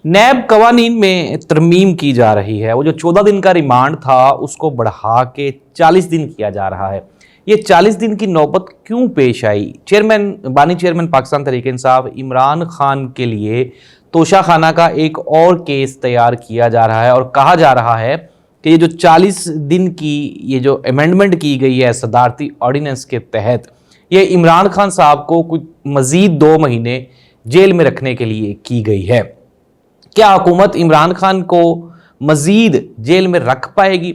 NAB قوانین میں ترمیم کی جا رہی ہے. وہ جو 14 دن کا ریمانڈ تھا اس کو بڑھا کے 40 دن کیا جا رہا ہے. یہ 40 دن کی نوبت کیوں پیش آئی؟ بانی چیئرمین پاکستان تحریک انصاف عمران خان کے لیے توشہ خانہ کا ایک اور کیس تیار کیا جا رہا ہے اور کہا جا رہا ہے کہ یہ جو 40 دن کی یہ جو امینڈمنٹ کی گئی ہے صدارتی آرڈیننس کے تحت، یہ عمران خان صاحب کو کچھ مزید 2 مہینے جیل میں رکھنے کے لیے کی گئی ہے. کیا حکومت عمران خان کو مزید جیل میں رکھ پائے گی؟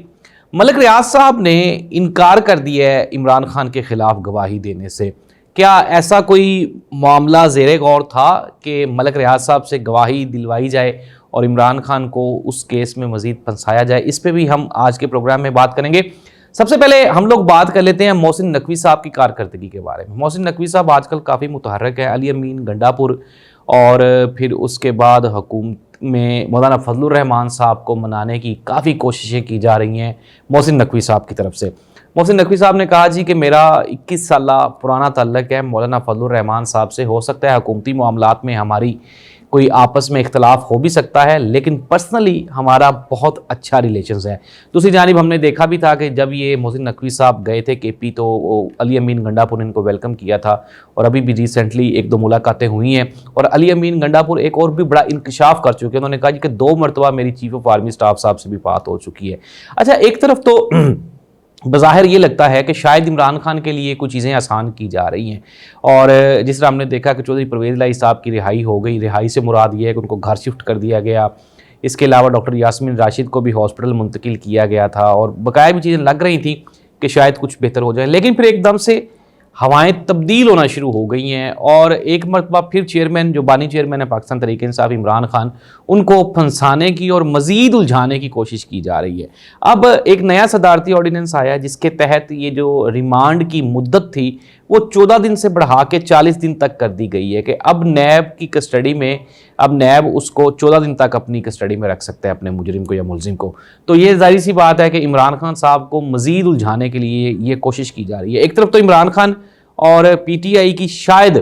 ملک ریاض صاحب نے انکار کر دیا ہے عمران خان کے خلاف گواہی دینے سے. کیا ایسا کوئی معاملہ زیر غور تھا کہ ملک ریاض صاحب سے گواہی دلوائی جائے اور عمران خان کو اس کیس میں مزید پھنسایا جائے؟ اس پہ بھی ہم آج کے پروگرام میں بات کریں گے. سب سے پہلے ہم لوگ بات کر لیتے ہیں محسن نقوی صاحب کی کارکردگی کے بارے میں. محسن نقوی صاحب آج کل کافی متحرک ہے. علی امین گنڈا پور اور پھر اس کے بعد حکومت میں مولانا فضل الرحمان صاحب کو منانے کی کافی کوششیں کی جا رہی ہیں محسن نقوی صاحب کی طرف سے. محسن نقوی صاحب نے کہا کہ میرا 21 سالہ پرانا تعلق ہے مولانا فضل الرحمان صاحب سے. ہو سکتا ہے حکومتی معاملات میں ہماری کوئی آپس میں اختلاف ہو بھی سکتا ہے، لیکن پرسنلی ہمارا بہت اچھا ریلیشنز ہے. دوسری جانب ہم نے دیکھا بھی تھا کہ جب یہ محسن نقوی صاحب گئے تھے کے پی تو علی امین گنڈا پور نے ان کو ویلکم کیا تھا، اور ابھی بھی ریسنٹلی 1-2 ملاقاتیں ہوئی ہیں اور علی امین گنڈا پور ایک اور بھی بڑا انکشاف کر چکے ہیں. انہوں نے کہا کہ 2 مرتبہ میری چیف آف آرمی سٹاف صاحب سے بھی بات ہو چکی ہے. اچھا، ایک طرف تو بظاہر یہ لگتا ہے کہ شاید عمران خان کے لیے کچھ چیزیں آسان کی جا رہی ہیں، اور جس طرح ہم نے دیکھا کہ چودھری پرویز الہی صاحب کی رہائی ہو گئی. رہائی سے مراد یہ ہے کہ ان کو گھر شفٹ کر دیا گیا. اس کے علاوہ ڈاکٹر یاسمین راشد کو بھی ہاسپٹل منتقل کیا گیا تھا، اور بقایا بھی چیزیں لگ رہی تھیں کہ شاید کچھ بہتر ہو جائے. لیکن پھر ایک دم سے ہوائیں تبدیل ہونا شروع ہو گئی ہیں، اور ایک مرتبہ پھر چیئرمین جو بانی چیئرمین ہے پاکستان تحریک انصاف عمران خان، ان کو پھنسانے کی اور مزید الجھانے کی کوشش کی جا رہی ہے. اب ایک نیا صدارتی آرڈیننس آیا جس کے تحت یہ جو ریمانڈ کی مدت تھی وہ 14 دن سے بڑھا کے 40 دن تک کر دی گئی ہے کہ اب نیب کی کسٹڈی میں نیب اس کو 14 دن تک اپنی کسٹڈی میں رکھ سکتا ہے اپنے مجرم کو یا ملزم کو. تو یہ ظاہر سی بات ہے کہ عمران خان صاحب کو مزید الجھانے کے لیے یہ کوشش کی جا رہی ہے. ایک طرف تو عمران خان اور پی ٹی آئی کی شاید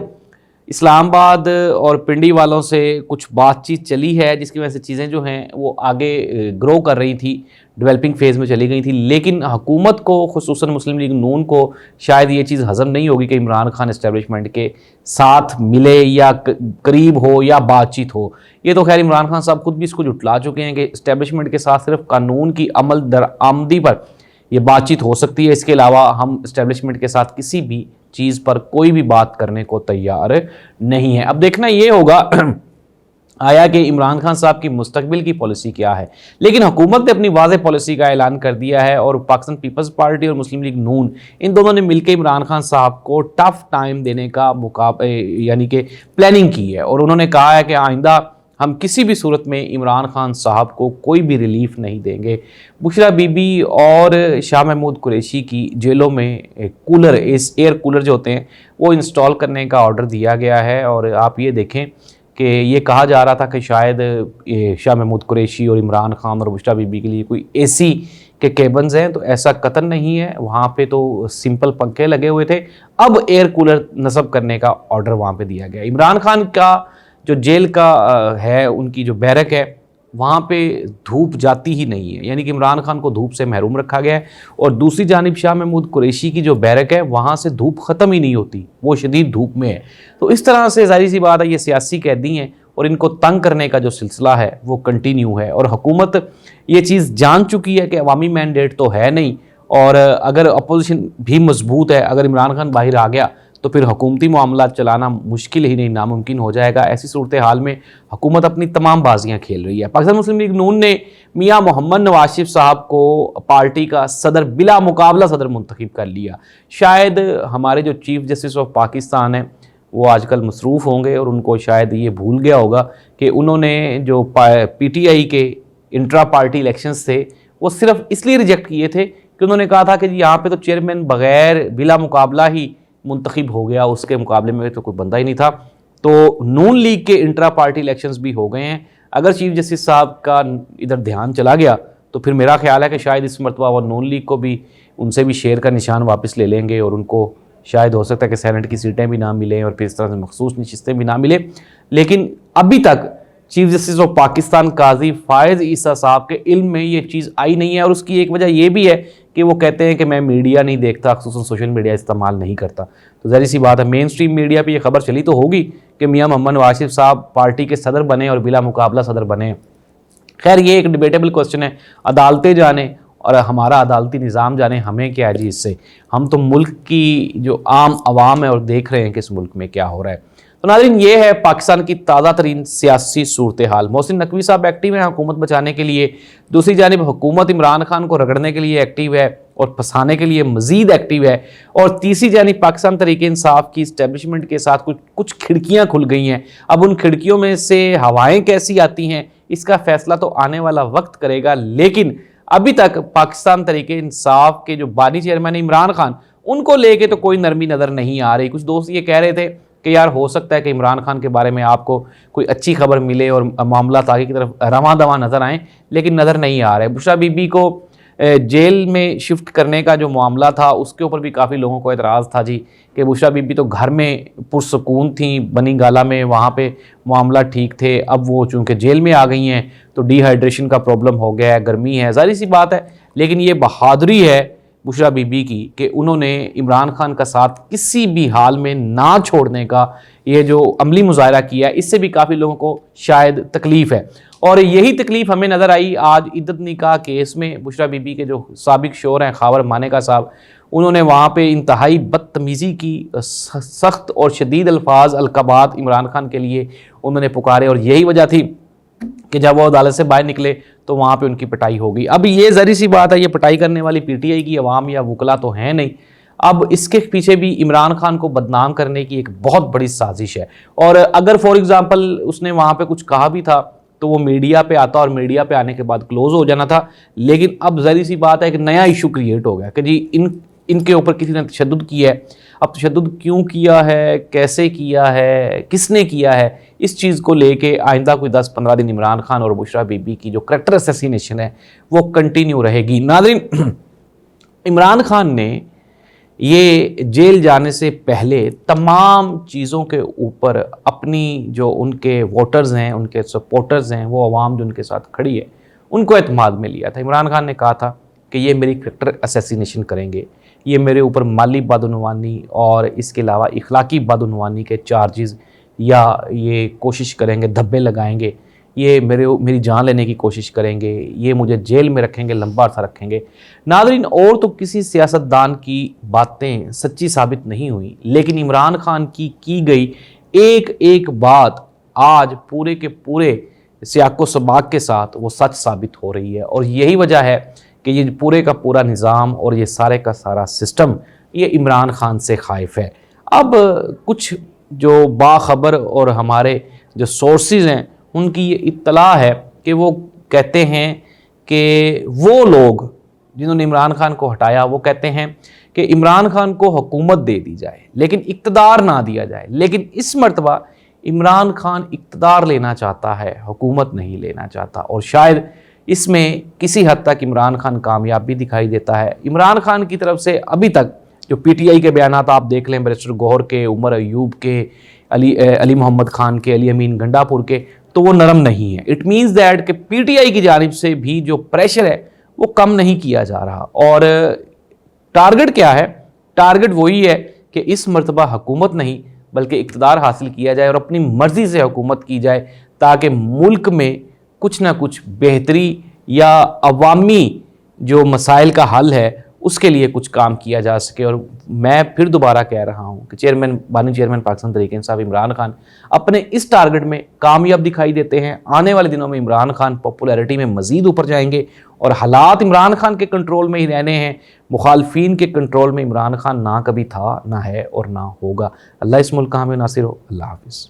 اسلام آباد اور پنڈی والوں سے کچھ بات چیت چلی ہے جس کی وجہ سے چیزیں جو ہیں وہ آگے گرو کر رہی تھی، ڈیولپنگ فیز میں چلی گئی تھی. لیکن حکومت کو خصوصاً مسلم لیگ نون کو شاید یہ چیز ہضم نہیں ہوگی کہ عمران خان اسٹیبلشمنٹ کے ساتھ ملے یا قریب ہو یا بات چیت ہو. یہ تو خیر عمران خان صاحب خود بھی اس کو جھٹلا چکے ہیں کہ اسٹیبلشمنٹ کے ساتھ صرف قانون کی عمل درآمدی پر یہ بات چیت ہو سکتی ہے، اس کے علاوہ ہم اسٹیبلشمنٹ کے ساتھ کسی بھی چیز پر کوئی بھی بات کرنے کو تیار نہیں ہے. اب دیکھنا یہ ہوگا آیا کہ عمران خان صاحب کی مستقبل کی پالیسی کیا ہے. لیکن حکومت نے اپنی واضح پالیسی کا اعلان کر دیا ہے، اور پاکستان پیپلز پارٹی اور مسلم لیگ نون ان دونوں نے مل کے عمران خان صاحب کو ٹف ٹائم دینے کا یعنی کہ پلاننگ کی ہے، اور انہوں نے کہا ہے کہ آئندہ ہم کسی بھی صورت میں عمران خان صاحب کو کوئی بھی ریلیف نہیں دیں گے. بشرا بی بی اور شاہ محمود قریشی کی جیلوں میں کولر ایئر کولر جو ہوتے ہیں وہ انسٹال کرنے کا آرڈر دیا گیا ہے، اور آپ یہ دیکھیں کہ یہ کہا جا رہا تھا کہ شاید شاہ محمود قریشی اور عمران خان اور بشرا بی بی کے لیے کوئی اے سی کے کیبنز ہیں، تو ایسا قطعاً نہیں ہے. وہاں پہ تو سمپل پنکھے لگے ہوئے تھے، اب ایئر کولر نصب کرنے کا آرڈر وہاں پہ دیا گیا. عمران خان کا جو جیل کا ہے ان کی جو بیرک ہے وہاں پہ دھوپ جاتی ہی نہیں ہے، یعنی کہ عمران خان کو دھوپ سے محروم رکھا گیا ہے. اور دوسری جانب شاہ محمود قریشی کی جو بیرک ہے وہاں سے دھوپ ختم ہی نہیں ہوتی، وہ شدید دھوپ میں ہے. تو اس طرح سے ظاہر سی بات ہے یہ سیاسی قیدی ہیں، اور ان کو تنگ کرنے کا جو سلسلہ ہے وہ کنٹینیو ہے. اور حکومت یہ چیز جان چکی ہے کہ عوامی مینڈیٹ تو ہے نہیں، اور اگر اپوزیشن بھی مضبوط ہے، اگر عمران خان باہر آ گیا تو پھر حکومتی معاملات چلانا مشکل ہی نہیں ناممکن ہو جائے گا. ایسی صورتحال میں حکومت اپنی تمام بازیاں کھیل رہی ہے. پاکستان مسلم لیگ نون نے میاں محمد نواز شریف صاحب کو پارٹی کا صدر بلا مقابلہ صدر منتخب کر لیا. شاید ہمارے جو چیف جسٹس آف پاکستان ہیں وہ آج کل مصروف ہوں گے، اور ان کو شاید یہ بھول گیا ہوگا کہ انہوں نے جو پی ٹی آئی کے انٹرا پارٹی الیکشنز تھے وہ صرف اس لیے ریجیکٹ کیے تھے کہ انہوں نے کہا تھا کہ یہاں پہ تو چیئرمین بغیر بلا مقابلہ ہی منتخب ہو گیا، اس کے مقابلے میں تو کوئی بندہ ہی نہیں تھا. تو نون لیگ کے انٹرا پارٹی الیکشنز بھی ہو گئے ہیں. اگر چیف جسٹس صاحب کا ادھر دھیان چلا گیا تو پھر میرا خیال ہے کہ شاید اس مرتبہ وہ نون لیگ کو بھی ان سے بھی شیئر کا نشان واپس لے لیں گے، اور ان کو شاید ہو سکتا ہے کہ سینٹ کی سیٹیں بھی نہ ملیں اور پھر اس طرح سے مخصوص نشستیں بھی نہ ملیں. لیکن ابھی تک چیف جسٹس آف پاکستان قاضی فائز عیسیٰ صاحب کے علم میں یہ چیز آئی نہیں ہے، اور اس کی ایک وجہ یہ بھی ہے کہ وہ کہتے ہیں کہ میں میڈیا نہیں دیکھتا، خصوصاً سوشل میڈیا استعمال نہیں کرتا۔ تو ظاہر سی بات ہے مین سٹریم میڈیا پہ یہ خبر چلی تو ہوگی کہ میاں محمد نواز شریف صاحب پارٹی کے صدر بنے اور بلا مقابلہ صدر بنے۔ خیر یہ ایک ڈیبیٹیبل کوسچن ہے، عدالتیں جانیں اور ہمارا عدالتی نظام جانے، ہمیں کیا ہے جی اس سے، ہم تو ملک کی جو عام عوام ہے اور دیکھ رہے ہیں کہ اس ملک میں کیا ہو رہا ہے۔ تو ناظرین یہ ہے پاکستان کی تازہ ترین سیاسی صورتحال۔ محسن نقوی صاحب ایکٹیو ہیں حکومت بچانے کے لیے، دوسری جانب حکومت عمران خان کو رگڑنے کے لیے ایکٹیو ہے اور پھنسانے کے لیے مزید ایکٹیو ہے، اور تیسری جانب پاکستان تحریک انصاف کی اسٹیبلشمنٹ کے ساتھ کچھ کھڑکیاں کھل گئی ہیں۔ اب ان کھڑکیوں میں سے ہوائیں کیسی آتی ہیں اس کا فیصلہ تو آنے والا وقت کرے گا، لیکن ابھی تک پاکستان تحریک انصاف کے جو بانی چیئرمین عمران خان، ان کو لے کے تو کوئی نرمی نظر نہیں آ رہی۔ کچھ دوست یہ کہہ رہے تھے کہ یار ہو سکتا ہے کہ عمران خان کے بارے میں آپ کو کوئی اچھی خبر ملے اور معاملات آگے کی طرف رواں دواں نظر آئیں، لیکن نظر نہیں آ رہے۔ بشریٰ بی بی کو جیل میں شفٹ کرنے کا جو معاملہ تھا اس کے اوپر بھی کافی لوگوں کو اعتراض تھا جی، کہ بشریٰ بی بی تو گھر میں پرسکون تھیں بنی گالہ میں، وہاں پہ معاملہ ٹھیک تھے، اب وہ چونکہ جیل میں آ گئی ہیں تو ڈی ہائیڈریشن کا پرابلم ہو گیا ہے، گرمی ہے، ظاہر سی بات ہے، لیکن یہ بہادری ہے بشریٰ بی بی کی کہ انہوں نے عمران خان کا ساتھ کسی بھی حال میں نہ چھوڑنے کا یہ جو عملی مظاہرہ کیا ہے، اس سے بھی کافی لوگوں کو شاید تکلیف ہے، اور یہی تکلیف ہمیں نظر آئی آج عدت نکاح کیس میں۔ بشریٰ بی بی کے جو سابق شوہر ہیں خاور مانیکا صاحب، انہوں نے وہاں پہ انتہائی بدتمیزی کی، سخت اور شدید الفاظ القابات عمران خان کے لیے انہوں نے پکارے، اور یہی وجہ تھی کہ جب وہ عدالت سے باہر نکلے تو وہاں پہ ان کی پٹائی ہو گئی۔ اب یہ ظاہر سی بات ہے یہ پٹائی کرنے والی پی ٹی آئی کی عوام یا وکلا تو ہیں نہیں، اب اس کے پیچھے بھی عمران خان کو بدنام کرنے کی ایک بہت بڑی سازش ہے، اور اگر فار ایگزامپل اس نے وہاں پہ کچھ کہا بھی تھا تو وہ میڈیا پہ آتا اور میڈیا پہ آنے کے بعد کلوز ہو جانا تھا، لیکن اب ظاہر سی بات ہے کہ نیا ایشو کریٹ ہو گیا کہ جی ان کے اوپر کسی نے تشدد کیا ہے۔ اب تشدد کیوں کیا ہے، کیسے کیا ہے، کس نے کیا ہے، اس چیز کو لے کے آئندہ کوئی 10-15 دن عمران خان اور بشریٰ بی بی کی جو کریکٹر اسیسینیشن ہے وہ کنٹینیو رہے گی۔ ناظرین عمران خان نے یہ جیل جانے سے پہلے تمام چیزوں کے اوپر اپنی جو ان کے ووٹرز ہیں، ان کے سپورٹرز ہیں، وہ عوام جو ان کے ساتھ کھڑی ہے، ان کو اعتماد میں لیا تھا۔ عمران خان نے کہا تھا کہ یہ میری کریکٹر اسیسینیشن کریں گے، یہ میرے اوپر مالی بدعنوانی اور اس کے علاوہ اخلاقی بدعنوانی کے چارجز یا یہ کوشش کریں گے، دھبے لگائیں گے، یہ میری جان لینے کی کوشش کریں گے، یہ مجھے جیل میں رکھیں گے، لمبا عرصہ رکھیں گے۔ ناظرین اور تو کسی سیاستدان کی باتیں سچی ثابت نہیں ہوئی، لیکن عمران خان کی گئی ایک ایک بات آج پورے کے پورے سیاق و سباق کے ساتھ وہ سچ ثابت ہو رہی ہے، اور یہی وجہ ہے کہ یہ پورے کا پورا نظام اور یہ سارے کا سارا سسٹم یہ عمران خان سے خائف ہے۔ اب کچھ جو باخبر اور ہمارے جو سورسز ہیں ان کی یہ اطلاع ہے کہ وہ کہتے ہیں کہ وہ لوگ جنہوں نے عمران خان کو ہٹایا وہ کہتے ہیں کہ عمران خان کو حکومت دے دی جائے لیکن اقتدار نہ دیا جائے، لیکن اس مرتبہ عمران خان اقتدار لینا چاہتا ہے، حکومت نہیں لینا چاہتا، اور شاید اس میں کسی حد تک عمران خان کامیاب بھی دکھائی دیتا ہے۔ عمران خان کی طرف سے ابھی تک جو پی ٹی آئی کے بیانات آپ دیکھ لیں، بیرسٹر گوہر کے، عمر ایوب کے، علی محمد خان کے، علی امین گنڈا پور کے، تو وہ نرم نہیں ہے۔ اٹ مینز دیٹ کہ پی ٹی آئی کی جانب سے بھی جو پریشر ہے وہ کم نہیں کیا جا رہا، اور ٹارگٹ کیا ہے؟ ٹارگٹ وہی ہے کہ اس مرتبہ حکومت نہیں بلکہ اقتدار حاصل کیا جائے اور اپنی مرضی سے حکومت کی جائے، تاکہ ملک میں کچھ نہ کچھ بہتری یا عوامی جو مسائل کا حل ہے اس کے لیے کچھ کام کیا جا سکے۔ اور میں پھر دوبارہ کہہ رہا ہوں کہ بانی چیئرمین پاکستان تحریک انصاف عمران خان اپنے اس ٹارگٹ میں کامیاب دکھائی دیتے ہیں۔ آنے والے دنوں میں عمران خان پاپولیرٹی میں مزید اوپر جائیں گے، اور حالات عمران خان کے کنٹرول میں ہی رہنے ہیں، مخالفین کے کنٹرول میں عمران خان نہ کبھی تھا، نہ ہے اور نہ ہوگا۔ اللہ اس ملک کا حامی و ناصر ہو۔ اللہ حافظ۔